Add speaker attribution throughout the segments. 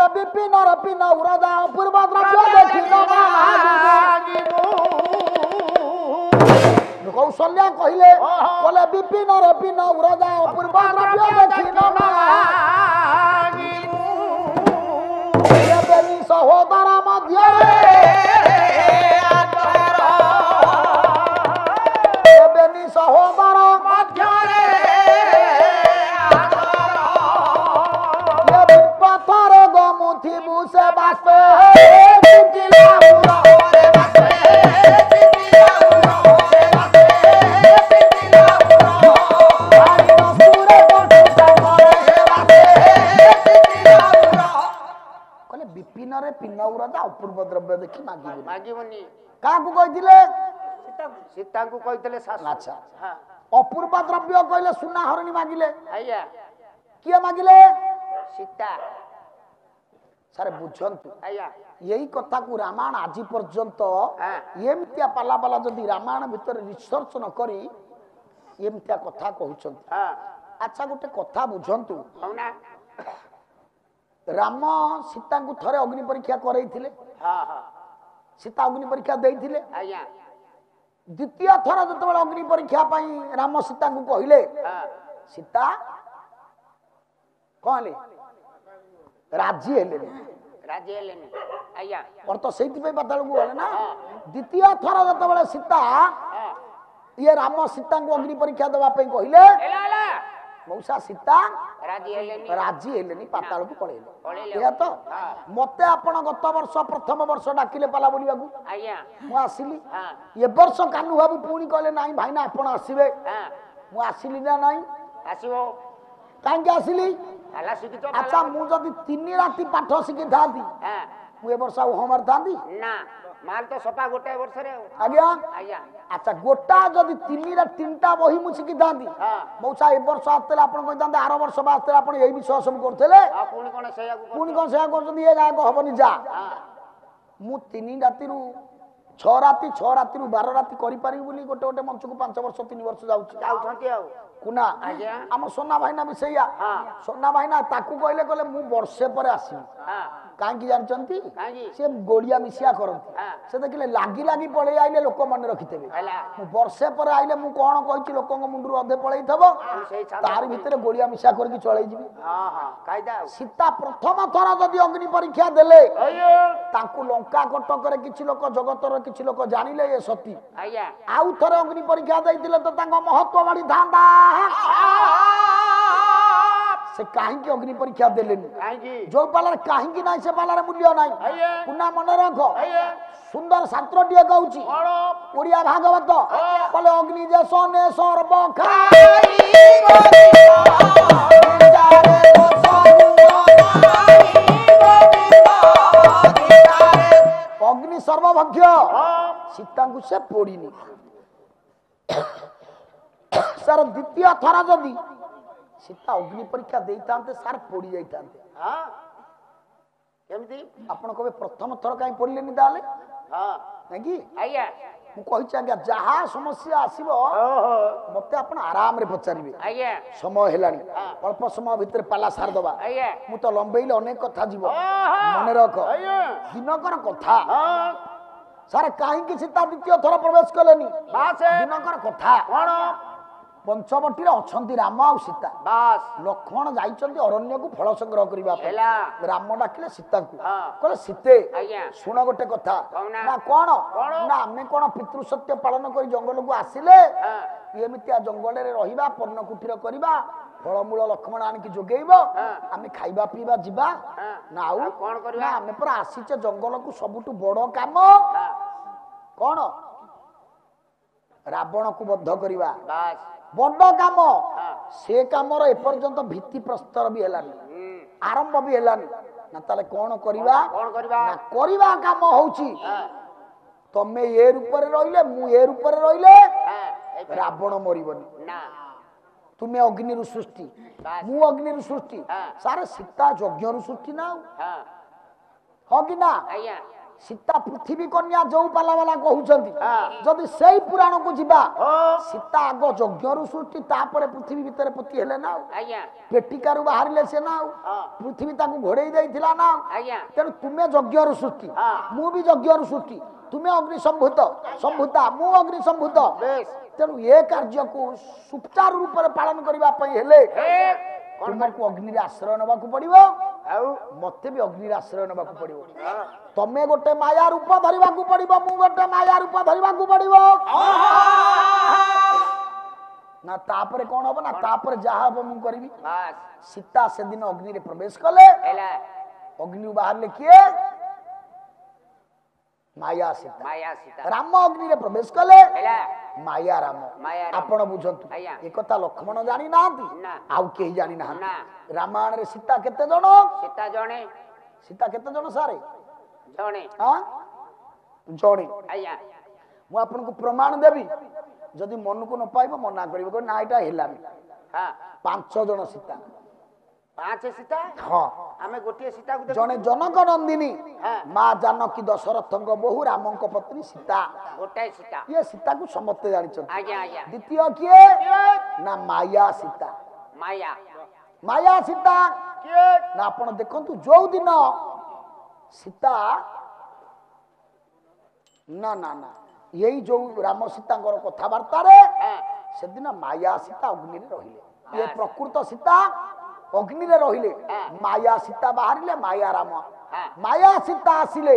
Speaker 1: बोले विपिन रपिन उरदा पूर्व द्रव्य देखि न कौशल्या कहले बोले विपिन रपिन उरदा पूर्व द्रव्य देखि न सहोदर मध्य सहोदर मध्य पथर गमुथि बुसे बास्पे विपिन रे पिन उरदा अपूर्व द्रव्य देखि मागिबनी काकू कहिथिले सीता को कहिथिले सासु अच्छा हां अपूर्व द्रव्य कहले सुना हरणी मागिले आया किए मागिले सीता सारे बुझंतु आया यही कथा को रामायण आज पर्यंत एमतिया पाला पाला जदी रामायण भीतर रिसर्च न करी एमतिया कथा कहउछन हां अच्छा गोटे कथा बुझंतु होना राम सीता को थरे अग्नि परीक्षा करैथिले हां हां सीता अग्नि परीक्षा देइथिले आया द्वितीय थर जत अग्नि परीक्षा पाई राम सीता को कहले सीता कहले राजी हेले आया और तो सेति पे पाताल को गले ना द्वितीय थर जत सीता ये राम सीता को अग्नि परीक्षा देवा पे कहले मौसा सीता राजी हेलेनी पाताल को पळेले या तो मते आपण गत वर्ष प्रथम वर्ष डाकिले पाला बोलिया को आया मु आसिली ये वर्ष कानू बाबू पुणी कहले नाही भाई ना आपण आसीबे मु आसिली ना नाही आसीबो काहे के आसिली हला सिकी तो अच्छा मु जदी 3 राती पाठ सिकी थाती मु ए वर्ष होमर थाती ना माल तो सपा गोटे वर्ष रे आज्ञा आज्ञा अच्छा गोटा जदी 3टा बही मु सिकी थाती मौसा ए वर्ष आतले आपण कहि थाते आरो वर्ष बातले आपण एई विषय सब करथले पुणी कोन सेया करछन ये गाय को हबनी जा मु 3 राती रु 6 राती 12 राती करि पारि बोली गोटे गोटे मंच को 5 वर्ष 3 वर्ष जाउछंती आ कुना आज्ञा हम सोना भाईना विषया सोना भाईना ताकू कहले कहले मु वर्षे पर आसी काहे की जानचंती से गोड़िया मिसिया करंती से देखले लागी लागी पळे आइले लोक मन रखितेबे मु वर्षे पर आइले मु कोन कहिछि लोकंग मुंडरू अधे पळेई थबो तार भीतर गोड़िया मिसिया करके चळै जिबी हां हां कायदा सीता प्रथम थर जदी अग्नि परीक्षा देले ताकू लंका कटक रे किछि लोक जगतर किछि लोक जानिले ए सती आया आउ थर अग्नि परीक्षा दैतिले तो तांग महत्व बढी थांदा से काहे की अग्नि परीक्षा देलेनी काहे की जो पालार काहे की नाही से पालार मूल्य नाही पुना मन रखो सुंदर शास्त्रटिए कहउची ओडिया भागवत बोले अग्नि जे सोने सर्व खाई अग्नि सर्वभज्ञ सीता को से पोड़ीनी सर द्वितीय थर जदी सीता अग्नि परीक्षा देइतांते सार पोड़ी जाइतांते हां केमती आपण कबे प्रथम थर काई पड़लेनी दाले हां नाही आया मु कहि चांगा जहा समस्या आसीबो मते आपण आराम रे पचारिबे आया समय हेलानी अल्प समय भीतर पाला सार दबा आया मु तो लंबेइले अनेक कथा जीवो मने रख दिनकर कथा हां सार काहे कि सीता द्वितीय थर प्रवेश कलेनी बास दिनकर कथा कोन पंचवटी रे अछंती राम आ सीता बस लक्ष्मण जाइचंती अरण्य को फल संग्रह करिबा राम डाकिले सीता को कहले सीते सुन गोटे कथा ना कोन ना हमें कोन पितृ सत्य पालन करी जंगल को आसिले एमितिया जंगल रे रहिबा पन्न कुटीर करिबा फलमूल लक्ष्मण आनि की जोगेइबो आमे खाइबा पीबा जिबा ना आउ कोन करिबा आमे पर आसीचे जंगल को सबटु बड़ काम कोन रावण को बद्ध करिबा बस बड़ काम से काम एपर्यंत भित्ति प्रस्तर भी हेलानी आरंभ भी हेलानी ना ताले कौन करिबा ना करिबा काम होउची तमे ए रूप रे रहिले मु ए रूप रे रहिले रावण मरिबनी ना तुमे अग्नि रु सृष्टि मु अग्नि रु सृष्टि सारे सीता यज्ञ रु सृष्टि ना हो कि ना सीता पृथ्वी कन्या जो पाला वाला कहउछंती जदि सेई पुराण को जिबा सीता आगो यज्ञरु सृष्टि तापर पृथ्वी भीतर पति हेले ना
Speaker 2: आज्ञा
Speaker 1: पेटिकारु बाहरिले से ना पृथ्वी ताकू घोड़ेई देइथिला ना
Speaker 2: आज्ञा
Speaker 1: तेणु तुमे यज्ञरु सृष्टि मु भी यज्ञरु सृष्टि तुमे अग्नि संभूता मु अग्नि संभूत तेणु ये कार्य को सुचारू रूप में पालन करबा पई हेले तुमको अग्नि आश्रय नबा को पड़िबो मते भी अग्नि आश्रय नबा को पड़िबो तमे गोटे माया रूप धरिबा को पड़िबो मु गोटे माया रूप धरिबा को पड़िबो ना तापर कोन होबो ना तापर जहा होबो मु करबी सीता से दिन अग्नि रे प्रवेश कले अग्नि बाहर ले किए माया सीता राम अग्नि रे प्रवेश कले माया राम आपण बुझंतु ए कथा लक्ष्मण जानि नांती आउ केही जानि ना रामायण रे सीता केते जण सीता केते जण सारे जणे हां जणे आया मु आपन को प्रमाण देबी जदि मन को न पाइबो मना करिबो ना एटा हेलानी हां 5 जण सीता 5 सीता हां हमें गोटे सीता को जने जनक नंदिनी मां जानकी दशरथंग बहु रामंक पत्नी सीता गोटे सीता ये सीता को समस्त जानि छ आज्ञा आज्ञा द्वितीय किए ना माया सीता माया सीता किए ना आपण देखंतु जो दिन सीता ना ना ना यही जो राम सीतांकर कथबार्ता रे से दिन माया सीता अग्नि रे रहिले ये प्रकृत सीता अग्नि रे रहिले माया सीता बाहरिले माया सीता आसिले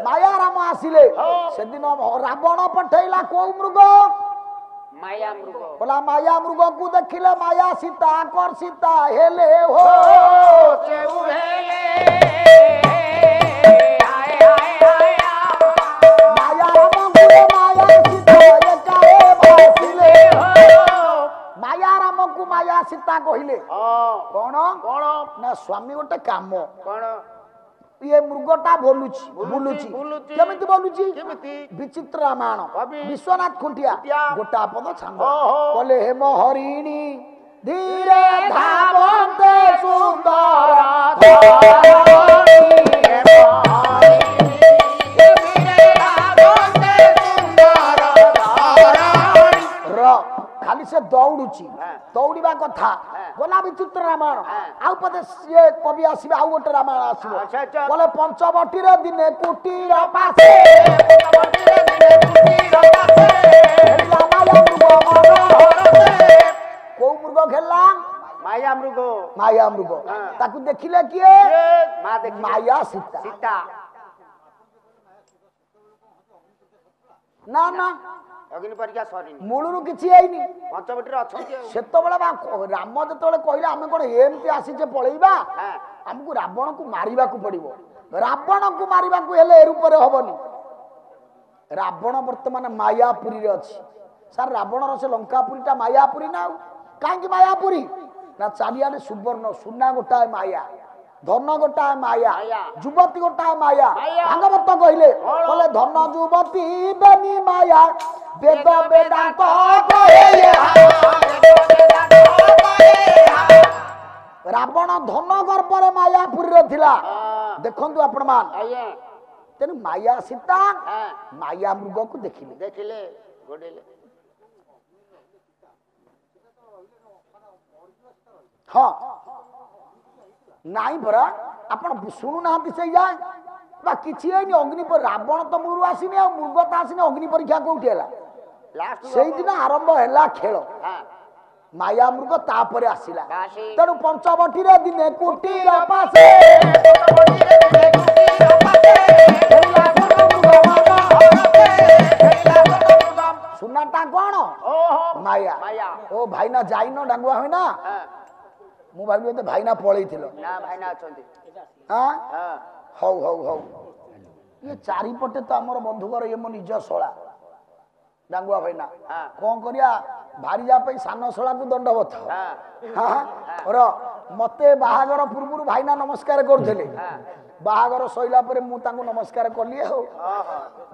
Speaker 1: माया राम आसिले से दिन रावण पठैला को मृग माया मृग बोला माया मृग को देखिले माया सीता आकर्षिता हेले हो केउ हेले माया सीता कहिले कौन कौन ना स्वामी गोटे काम कौन ये मृगटा बुलुची केमिति बोलुची विचित्र रामायण विश्वनाथ खुंटिया गोटा पद छांग बोले हे मोहरिणी धीरे धावन्ते सुंदर खाली से दौड़ुची दौड़िबा कथा बोला विचित्र रामायण आउ पदे ये कवि आसीबे आउ गोटे रामायण आसीबो बोले पंचवटी रे दिने कुटीर पासे को मृग खेला माया मृग ताकू देखिले किए माया सीता ना ना अग्नि परीक्षा सरी मूलरू किछि आइनी पंचवटी रे अछंती सेतो बेला राम जतोले कहिला हमें कोन एमती आसी जे पळेइबा हमकु रावण को मारिबा को पड़िबो रावण को मारिबा को हेले रूप रे होबनी रावण वर्तमान मायापुरी रे अछि सर रावण रो से लंकापुरी ता मायापुरी ना काहे कि मायापुरी ना चालिया ने सुवर्ण सुना गोटा माया धन गोटा माया युवती गोटा माया भागवत कहले बोले धन युवती बेनी माया वेद वेदांत रावण धन गर्भ रे मायापुरी रे थिला देखंतु आपण मान तेन माया सीता माया मृग को देखिले गोडेले हां नाई परा आपण सुनु नाहंती से जाय बा किछि एनी अग्नि पर रावण त मूलु आसीनी आ मृग त आसीनी अग्नि परीक्षा कोठी हला लास्ट सेई दिन आरंभ हला खेल माया मृग तापरे आसीला तणु पंचवटी रे दिने कुटीर पासे सुनाटा कोन माया ओ भाईना जाइनो डांगुआ होइना मु भाबी ते भाईना पळेई थिलो ना भाईना अछंती हां हौ ये चारि पटे तो हमर बंधु घर ये मो निज सोळा डांगुआ भाईना कोन करिया भारी जा पई सानो सोळा को दंडवत हां र मते बाहागर पूर्वरु भाईना नमस्कार करथले बाहागर सैला पर मु तांको नमस्कार कली हो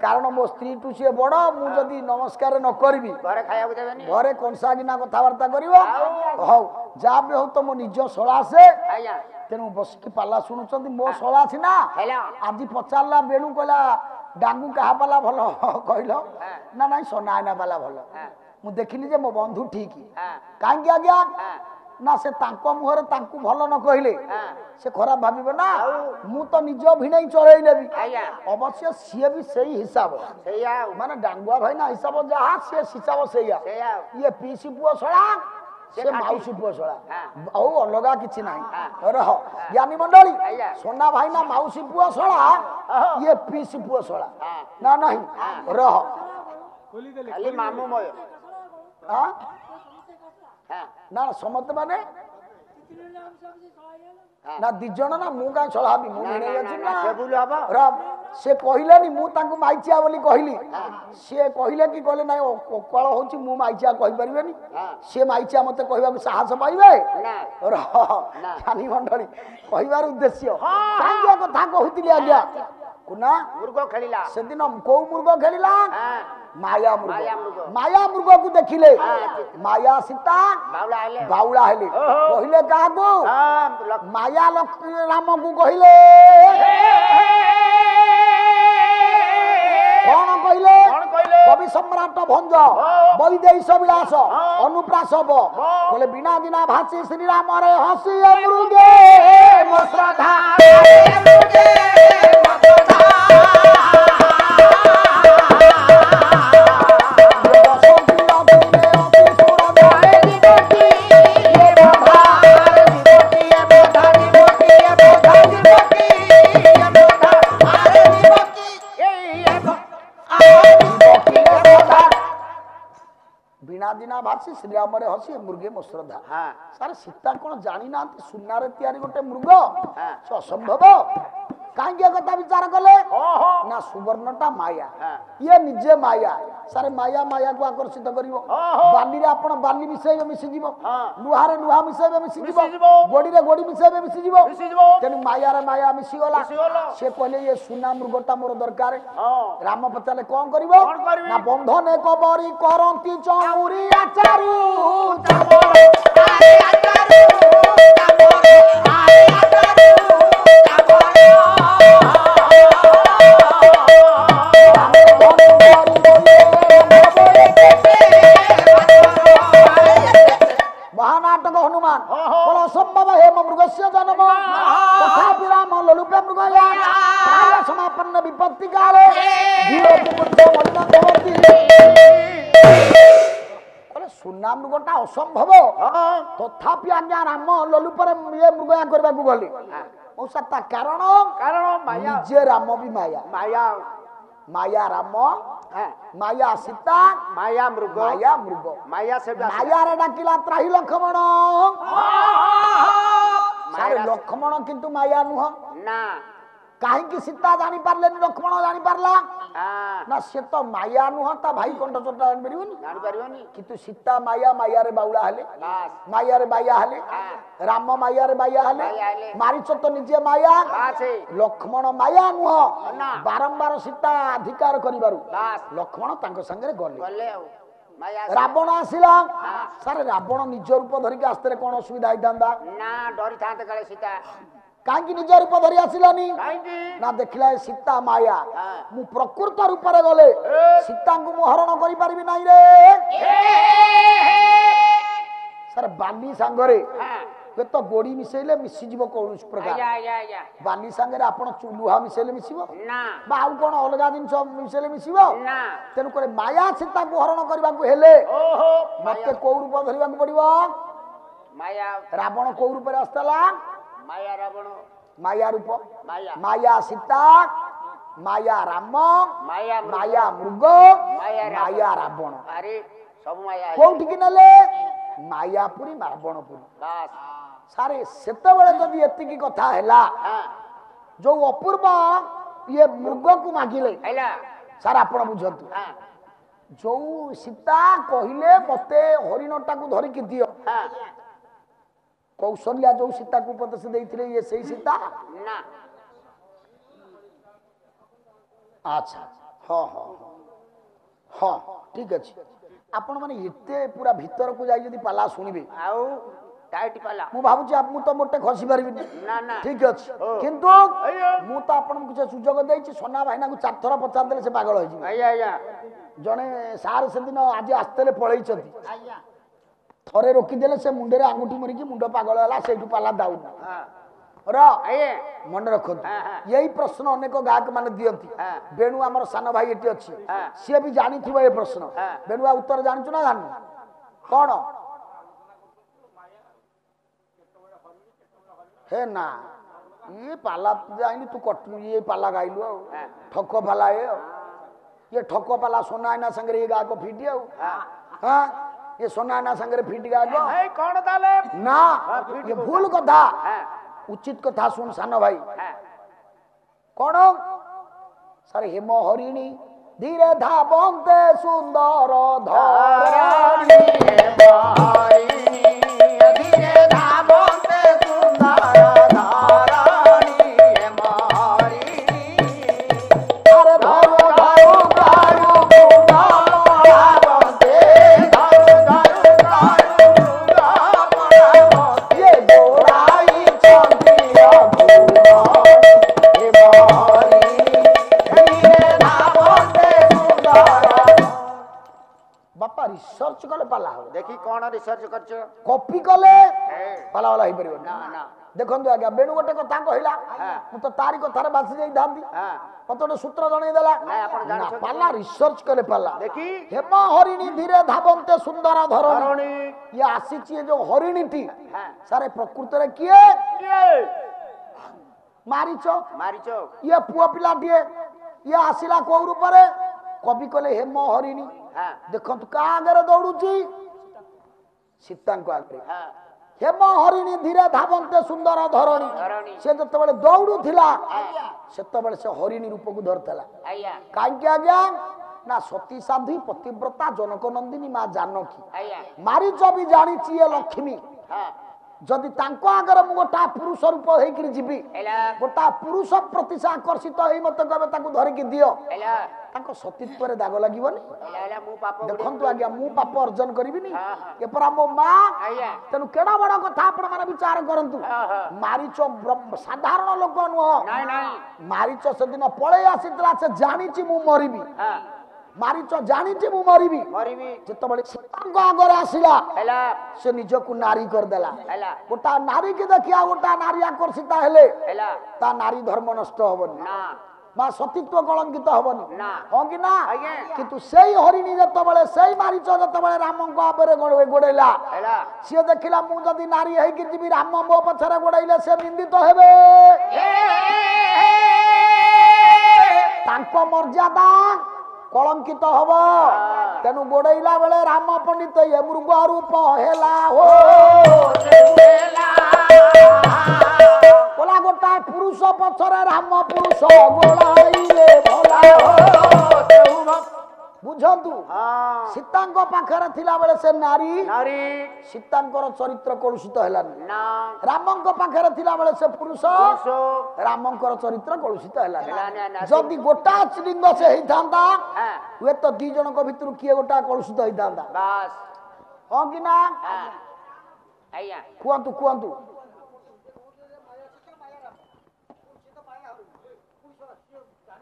Speaker 1: कारण मो स्त्री टू सी बड़ मु जदी नमस्कार न करबी
Speaker 2: घरे खाया देबेनी
Speaker 1: घरे कंसागिना कथबार्ता करिवो हौ जा भी हो तो मो निज सळा से
Speaker 2: आया
Speaker 1: तेनु बसकी पाला सुनुचंदी मो सळा छी ना
Speaker 2: हेला
Speaker 1: आजी पचारला बेणु कहला डांगू कहा पाला भलो कहलो ना ना सोनायना पाला भलो मु देखिली जे मो बंधु ठीक काहे आज्ञा ना से तांको मुहर तांको भलो न कहले से खराब भाबिबो ना मु तो निज भिणई चढ़ई लेबी अवश्य सिए भी सही हिसाब माने डांगुआ भाई ना हिसाब जहा से हिसाब सहीया ये पीसी पुओ सळा से माउसी पुओ सळा औ अलगा किछि नाही रह ज्ञानी मंडली सोना भाई ना माउसी पुओ सळा ये पीसी पुओ सळा ना नहीं रह
Speaker 2: खाली मामू मोय
Speaker 1: हां ना समत माने ना दिजण ना मु का छळाबी मु नेने अछि ना
Speaker 2: से बुल हबा
Speaker 1: राम से कहिलेनी मु तांको माइचिया बोली कहिली से कहिले कि कहले नाही कोकळ होची मु माइचिया कहि परिबेनी से माइचिया मते कहबा को साहस पाइबे
Speaker 2: ना
Speaker 1: ज्ञानी मंडली कहिबार उद्देश्य तांको कथा कहुतिली आज्ञा कुना
Speaker 2: मुर्गो खेलिला
Speaker 1: से दिन को मुर्गो खेलिला माया
Speaker 2: मुर्गो
Speaker 1: को देखिले माया सीता बाउला हेले कहिले काको माया लक्ष्मी राम को कहिले कौन कहिले कवि सम्राट भंज वैदेश विलास अनुप्रासव बोले बिना दिना भाषी श्री राम रे हसी मृगे मश्रद्धा बिना दिना भाषी श्री राम रे हसी मृगे मो श्रद्धा सारे सीता कौन जानी ना सुनार तैयारी गोटे मृग से असंभव कहीं कथा विचार कले ना सुवर्णटा माया ये निजे माया सारे माया माया को आकर्षित करिवो बाली रे आपण बाली मिसैबे मिसि जीवो लुहा रे लुहा मिसैबे मिसि जीवो गोडी रे गोडी मिसैबे मिसि जीवो तेनु माया रे माया मिसि गला से कहले ये सुना मृगटा मोर दरकार राम पचाले कोन करिवो ना बंधन कबरी करंती चौरी आचारू तमोर आरे आचारू तमोर आरे आचारू महानाटक हनुमान बोलो असंभव हे मृगस्य जन्म तथापि राम ललुपे मृगया प्राय समापन्न विपत्ति काले धीरे पुत्र मन्नवती बोले सुना मृगटा असंभव तथापि आज्ञा राम ललुपरे ये मृगया करबा को गले औसता कारण माया जे राम भी माया माया राम माया सीता
Speaker 2: माया मृग माया से
Speaker 1: माया रे डाकिला त्राही लक्ष्मण सारे लक्ष्मण किंतु माया नुह
Speaker 2: ना
Speaker 1: काहे की सीता जानी पारलेनी लक्ष्मण जानी पारला ना से तो माया नुह ता भाई कंठ चोटा जानी परिबनी किंतु सीता माया माया रे बाउला हले माया रे बाया हले राम माया रे बाया हले मारीच तो निजे माया लक्ष्मण माया नुह बारंबार सीता अधिकार करिबारु लक्ष्मण तांको संगे गले रावण आसिला सारे रावण निज रूप धरिक आस्ते कोन असुविधा होइतांदा
Speaker 2: ना डरी थांते काले सीता
Speaker 1: काहे निज रूप धरि आसिलानी ना देखिला सीता माया मु प्रकृत रूप रे गले सीता को मु हरण करि परिबि नै रे सर बाली संगरे तो गोड़ी मिसेले मिसी जीव कौन प्रकार बाली संगे आपण लुहा मिसेले मिसिबो
Speaker 2: ना
Speaker 1: बा आउ कोन अलगा दिन सब मिसेले मिसिबो ना तेनु करे माया सीता को हरण करबा को हेले मते को रूप धरिबा को पड़िबो
Speaker 2: माया
Speaker 1: रावण को रूप रे आस्तला
Speaker 2: माया रावण
Speaker 1: माया रूप माया सीता माया राम माया मृग माया रावण
Speaker 2: अरे सब माया
Speaker 1: कोठी कि नले मायापुरी रावणपुरी
Speaker 2: बस
Speaker 1: सारे सेतबेले जदि एतिकी कथा हैला जो अपूर्व ये मृग को मागिले
Speaker 2: हैला
Speaker 1: सारा आपण बुझंतु जो सीता कहिले मते हरिणटा को धरि कि दियो कौशल्या जो सीता को उपदेश देइथिले ये सही सीता
Speaker 2: ना
Speaker 1: ଆଚ୍ଛା ହଁ ହଁ ହଁ ଠିକ ଅଛି। ଆପଣ ମାନେ ଏତେ ପୁରା ଭିତରକୁ ଯାଇ ଯଦି ପାଲା ଶୁଣିବେ
Speaker 2: ଆଉ ଟାଇଟ୍ ପାଲା
Speaker 1: ମୁଁ ଭାବୁଛି ମୁଁ ତ ମୋଟେ ଖସି ପାରିବିନି।
Speaker 2: ନା ନା
Speaker 1: ଠିକ ଅଛି କିନ୍ତୁ ମୁଁ ତ ଆପଣଙ୍କୁ କିଛି ସୁଯୋଗ ଦେଇଛି। ସୋନା ଭାଇନାକୁ 4 ଥର ପଚାରିଦେଲେ ସେ ପାଗଳ ହେଇଯିବ।
Speaker 2: ଆଜ୍ଞା ଆଜ୍ଞା
Speaker 1: ଜଣେ ସାର୍ ସେଦିନ ଆଜି ଆସିଥିଲେ ପଳେଇଛନ୍ତି।
Speaker 2: ଆଜ୍ଞା
Speaker 1: ଥରେ ରୋକିଦେଲେ ସେ ମୁଣ୍ଡରେ ଆଙ୍ଗୁଠି ମରିକି ମୁଣ୍ଡ ପାଗଳ ହେଲା। ସେଇଠୁ ପାଲା ଦାଉନି
Speaker 2: ଆଜ୍ଞା
Speaker 1: ମନେ ରଖନ୍ତୁ।
Speaker 2: ହଁ, ହଁ।
Speaker 1: ଏଇ ପ୍ରଶ୍ନ ଅନେକ ଗାୟକ ମାନେ ଦିଅନ୍ତି।
Speaker 2: ହଁ।
Speaker 1: ବେଣୁ ଆମର ସାନ ଭାଇ ଏଠି ଅଛି
Speaker 2: ହଁ।
Speaker 1: ସିଏ ବି ଜାଣିଥିବ ଏ ପ୍ରଶ୍ନ।
Speaker 2: ହଁ।
Speaker 1: ବେଣୁଆ ଉତ୍ତର ଜାଣିଛୁ ନା ଜାଣିନୁ କଣ? ହେ ନା ଇଏ ପାଲା ଯାଇନି ତୁ ଇଏ ପାଲା ଗାଇଲୁ ଆଉ ଠକ ପାଲା ଇଏ ଠକ ପାଲା ସୋନା ଆଇନା ସାଙ୍ଗରେ ଇଏ ଗାୟକ ଫିଟି ଆଉ ହଁ ये सोना ना संगे फिट गायक
Speaker 2: कौन ताले
Speaker 1: ना ये भूल कथा उचित कथा सुन सानो भाई कौन सर हेम हरिणी धीरे धावंते सुंदर धरणी हेम हरिणी धीरे धावंते सुंदर धरणी हेम हरिणी अरे धरो धरो गायो गुंडा धावंते ये गोराई चंदिया बापा रिसर्च कले पाला हो
Speaker 2: देखी कौन रिसर्च करछ
Speaker 1: कॉपी कले पाला वाला ही परिबो
Speaker 2: ना ना
Speaker 1: देखंतु आज्ञा बेणु गोटे कथा कहिला मु तो तारी कथारे बासी जाई धांदी मत गोटे सूत्र जणै देला ना पाला रिसर्च कले पाला
Speaker 2: देखी
Speaker 1: हेम हरिणी धीरे धावंते सुंदर धरणी ये आसीची जो हरिणीटी सारे प्रकृति रे किए मारीचो
Speaker 2: मारीचो
Speaker 1: ये पुआ पिलाटिए ये आसिला को रूपरे कवि कले हेम हरिणी देखंतु का आगे दौड़ुची सीतांको आगे हेम हरिणी धीरे धावंते सुंदर धरणी से जते बेले दौड़ू थिला सेते बेले से हरिणी रूप को धरतला काहे आज्ञा ना सती साध्वी पतिव्रता जनक नंदिनी मां जानकी मारीच भी जानी ये लक्ष्मी जदि तांको आगर मु गोटा पुरुष रूप हेकरी जीवी गोटा पुरुष प्रति से आकर्षित होई मते कहबे ताको धरि के दियो तांको सतीत्व रे दाग लागिवनी देखंतु आज्ञा मु पाप अर्जन करिबिनी ए परा मो मां तनु केडा बडा कथा आपण माने विचार करंतु मारीच साधारण लोक नुह मारीच से दिन पळे आसीतला से जानिची मु मरिबी मारीच जानिची मु मरिबी जतो बळे सीतांको आगर आसिला से निजको नारी कर देला गोटा नारी के देखिया गोटा नारी आकर्षिता हेले ता नारी धर्म नष्ट होबनी बा सतीत्व कलंकित होबनी हो कि ना किंतु सेई हरिणी जतो बळे सेई मारीच जतो बळे रामंको आबरे गोडेला से देखिला मु जदी नारी हेई कि जीवी राम मो पछरे गोडेले से निंदित हेबे तांको मर्यादा कलंकित हब तेनु गोड़ेला बेले राम पंडित ये मृग रूप हेला हो बोला गोटा पुरुष पछरे राम पुरुष गोड़ाइले भला हो बुझंतु सीतांको पाखरे थिला बेले से नारी सीतांकर चरित्र कलुषित हेलानी रामंको पाखरे थिला बेले से पुरुष रामंकर चरित्र कलुषित हेलानी जदि गोटा लिंग से हेइथांता वे तो दी जनक भितरु किए गोटा कलुषित हेइथांता बस हो कि ना आया कुआंतु कुआंतु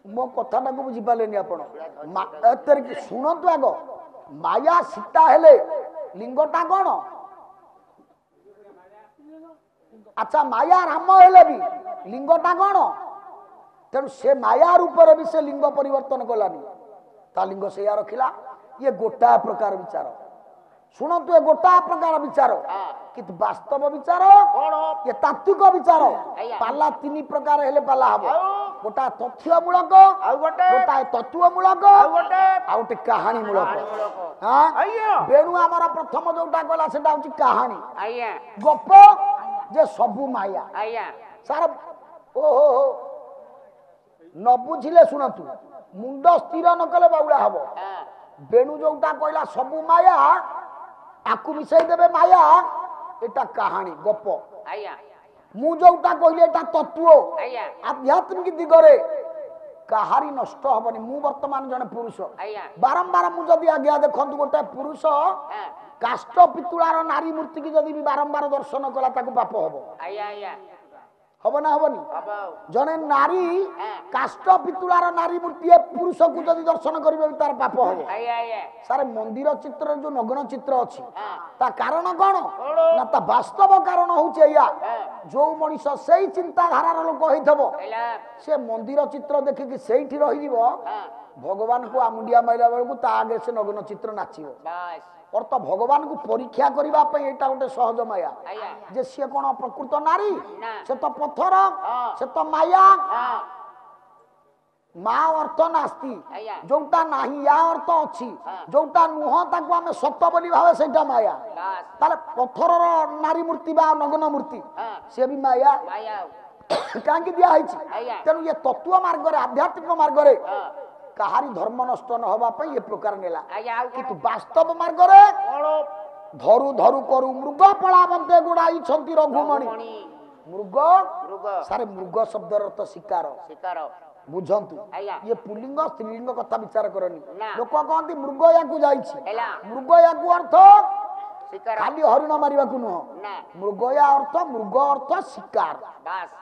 Speaker 1: मो कथाटा को बुझी पालेनी आपण शुणतु आग माया सीता हेले लिंगटा कौन अच्छा माया राम हेले भी लिंगटा कौन तेणु से माया रूप भी से लिंग परिवर्तन कलानी ता लिंग से रखिला ये गोटा प्रकार विचार शुणतु ये गोटा प्रकार विचार किंतु वास्तव विचार ये तात्विक विचार पाला 3 प्रकार हेले पाला हबो गोटा तथ्यमूलक गोटा तत्वमूलक आउटे कहानी मूलक हां बेणु हमर प्रथम जोटा गला सेटा होची कहानी गप जे सबु माया सार ओहो न बुझिले सुनतु मुंड स्थिर न कले बाउला हबो बेणु जोटा कहला सबु माया आकु मिसाई देबे माया एटा कहानी गप मु जोटा कहले एटा तत्व आध्यात्मिक दिगरे କାହାରି ନଷ୍ଟ ହବନି। ମୁଁ ବର୍ତ୍ତମାନ ଜଣେ ପୁରୁଷ,
Speaker 2: ଆଜ୍ଞା
Speaker 1: ବାରମ୍ବାର ମୁଁ ଯଦି ଆଜ୍ଞା ଦେଖନ୍ତୁ ଗୋଟେ ପୁରୁଷ
Speaker 2: ହଁ
Speaker 1: କାଷ୍ଟ ପିତୁଳାର ନାରୀ ମୂର୍ତ୍ତି କି ଯଦି ବି ବାରମ୍ବାର ଦର୍ଶନ କଲା ତାକୁ ପାପ ହବ,
Speaker 2: ଆଜ୍ଞା ଆଜ୍ଞା
Speaker 1: ହବ ନା ହବନି?
Speaker 2: ହବ
Speaker 1: ଜଣେ ନାରୀ କାଷ୍ଟ ପିତୁଳାର ନାରୀ ମୂର୍ତ୍ତି ଏ ପୁରୁଷକୁ ଯଦି ଦର୍ଶନ କରିବେ ତାର ପାପ ହବ।
Speaker 2: ଆଜ୍ଞା ଆଜ୍ଞା
Speaker 1: ସାରେ ମନ୍ଦିର ଚିତ୍ରରେ ଯୋଉ ନଗ୍ନ ଚିତ୍ର ଅଛି
Speaker 2: ହଁ
Speaker 1: ତା କାରଣ କଣ ନା ତା ବାସ୍ତବ କାରଣ ହଉଛି ଏଇଆ, ଯୋଉ ମଣିଷ ସେଇ ଚିନ୍ତାଧାରାର ଲୋକ ହେଇଥିବ
Speaker 2: ହେଲା
Speaker 1: ସେ ମନ୍ଦିର ଚିତ୍ର ଦେଖିକି ସେଇଠି ରହିଯିବ,
Speaker 2: ହଁ
Speaker 1: ଭଗବାନଙ୍କୁ ଆମୁଣ୍ଡିଆ ମାରିଲା ବେଳକୁ ତା ଆଗେ ସେ ନଗ୍ନ ଚିତ୍ର ନାଚିବ।
Speaker 2: ବାସ୍
Speaker 1: ଅର୍ଥ ଭଗବାନଙ୍କୁ ପରୀକ୍ଷା କରିବା ପାଇଁ ଏଇଟା ଗୋଟେ ସହଜ ମାୟା
Speaker 2: ଆଜ୍ଞା
Speaker 1: ଯେ ସିଏ କଣ ପ୍ରକୃତ ନାରୀ,
Speaker 2: ନା
Speaker 1: ସେ ତ ପଥର,
Speaker 2: ହଁ
Speaker 1: ସେ ତ ମାୟା।
Speaker 2: ହଁ
Speaker 1: ମା ଅର୍ଥ ନାସ୍ତି,
Speaker 2: ଆଜ୍ଞା
Speaker 1: ଯୋଉଟା ନାହିଁ ୟା ଅର୍ଥ ଅଛି,
Speaker 2: ହଁ
Speaker 1: ଯୋଉଟା ନୁହଁ ତାକୁ ଆମେ ସତ ବୋଲି ଭାବେ ସେଇଟା ମାୟା।
Speaker 2: ବାସ୍
Speaker 1: ତାହେଲେ ପଥରର ନାରୀ ମୂର୍ତ୍ତି ବା ନଗ୍ନ ମୂର୍ତ୍ତି
Speaker 2: ହଁ
Speaker 1: ସିଏ ବି ମାୟା।
Speaker 2: ମାୟା
Speaker 1: କାହିଁକି ଦିଆ ହେଇଛି?
Speaker 2: ଆଜ୍ଞା
Speaker 1: ତେଣୁ ଏ ତତ୍ତ୍ୱ ମାର୍ଗରେ ଆଧ୍ୟାତ୍ମିକ ମାର୍ଗରେ
Speaker 2: ହଁ
Speaker 1: କାହାରି ଧର୍ମ ନଷ୍ଟ ନ ହବା ପାଇଁ ଏ ପ୍ରକାର ନେଲା।
Speaker 2: ଆଜ୍ଞା ଆଉ
Speaker 1: କିନ୍ତୁ
Speaker 2: କଣ
Speaker 1: ବାସ୍ତବ ମାର୍ଗରେ
Speaker 2: କଣ
Speaker 1: ଧରୁ ଧରୁ କରୁ ମୃଗ ପଳାବନ୍ତେ ଗୁଡାଇଛନ୍ତି ରଘୁମଣି।
Speaker 2: ରଘୁମଣି
Speaker 1: ମୃଗ
Speaker 2: ମୃଗ
Speaker 1: ସାରେ ମୃଗ ଶବ୍ଦର ଅର୍ଥ ଶିକାର,
Speaker 2: ଶିକାର
Speaker 1: ବୁଝନ୍ତୁ।
Speaker 2: ଆଜ୍ଞା
Speaker 1: ଇଏ ପୁଲିଙ୍ଗ ସ୍ତ୍ରୀଲିଙ୍ଗ କଥା ବିଚାର କରନି।
Speaker 2: ନା।
Speaker 1: ଲୋକ କହନ୍ତି ମୃଗ ୟାକୁ ଯାଇଛି,
Speaker 2: ହେଲା
Speaker 1: ମୃଗ ୟାକୁ ଅର୍ଥ
Speaker 2: ଶିକାର
Speaker 1: ଖାଲି ହରିଣ ମାରିବାକୁ ନୁହଁ,
Speaker 2: ନା
Speaker 1: ମୃଗୟା ଅର୍ଥ ମୃଗ ଅର୍ଥ ଶିକାର।
Speaker 2: ବାସ୍